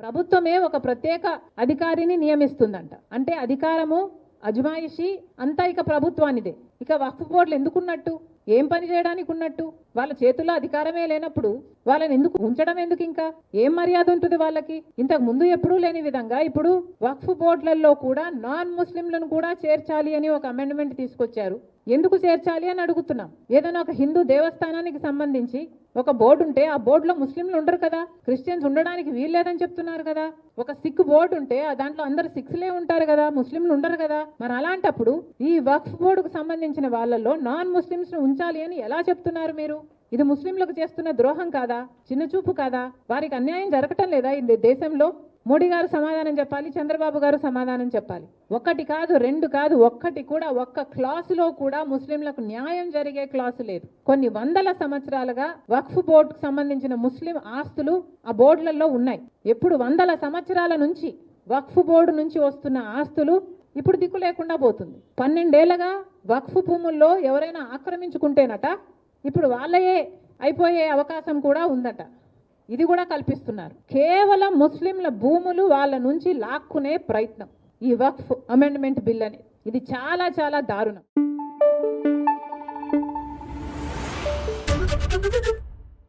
ప్రభుత్వమే ఒక ప్రత్యేక అధికారిని నియమిస్తుందంట. అంటే అధికారము అజమాయిషి అంతా ఇక ప్రభుత్వానిదే. ఇక వక్ఫ్ బోర్డులు ఎందుకున్నట్టు, ఏం పని చేయడానికి ఉన్నట్టు? వాళ్ళ చేతుల్లో అధికారమే లేనప్పుడు వాళ్ళని ఎందుకు ఉంచడం, ఎందుకు ఇంకా ఏం మర్యాద ఉంటుంది వాళ్ళకి? ఇంతకు ముందు ఎప్పుడూ లేని విధంగా ఇప్పుడు వక్ఫ్ బోర్డులలో కూడా నాన్ ముస్లింలను కూడా చేర్చాలి అని ఒక అమెండ్మెంట్ తీసుకొచ్చారు. ఎందుకు చేర్చాలి అని అడుగుతున్నాం. ఏదైనా ఒక హిందూ దేవస్థానానికి సంబంధించి ఒక బోర్డు ఉంటే ఆ బోర్డులో ముస్లింలు ఉండరు కదా, క్రిస్టియన్స్ ఉండడానికి వీల్లేదని చెప్తున్నారు కదా. ఒక సిక్ బోర్డు ఉంటే దాంట్లో అందరు సిక్స్లే ఉంటారు కదా, ముస్లింలు ఉండరు కదా. మరి అలాంటప్పుడు ఈ వక్ఫ్ బోర్డుకు సంబంధించిన వాళ్ళల్లో నాన్ ముస్లిమ్స్ ను ఉంచాలి అని ఎలా చెప్తున్నారు మీరు? ఇది ముస్లింలకు చేస్తున్న ద్రోహం కాదా, చిన్నచూపు కాదా? వారికి అన్యాయం జరగటం లేదా ఈ దేశంలో? మోడీ గారు సమాధానం చెప్పాలి, చంద్రబాబు గారు సమాధానం చెప్పాలి. ఒకటి కాదు, రెండు కాదు, ఒక్కటి కూడా ఒక్క క్లాసులో కూడా ముస్లింలకు న్యాయం జరిగే క్లాసు లేదు. కొన్ని వందల సంవత్సరాలుగా వక్ఫ్ బోర్డుకు సంబంధించిన ముస్లిం ఆస్తులు ఆ బోర్డులలో ఉన్నాయి. ఎప్పుడు వందల సంవత్సరాల నుంచి వక్ఫ్ బోర్డు నుంచి వస్తున్న ఆస్తులు ఇప్పుడు దిక్కు లేకుండా పోతుంది. 12 ఏళ్లుగా వక్ఫ్ భూముల్లో ఎవరైనా ఆక్రమించుకుంటేనట ఇప్పుడు వాళ్ళయే అయిపోయే అవకాశం కూడా ఉందట. ఇది కూడా కల్పిస్తున్నారు. కేవలం ముస్లింల భూములు వాళ్ళ నుంచి లాక్కునే ప్రయత్నం ఈ వక్ఫ్ అమెండ్మెంట్ బిల్ అనేది. ఇది చాలా చాలా దారుణం.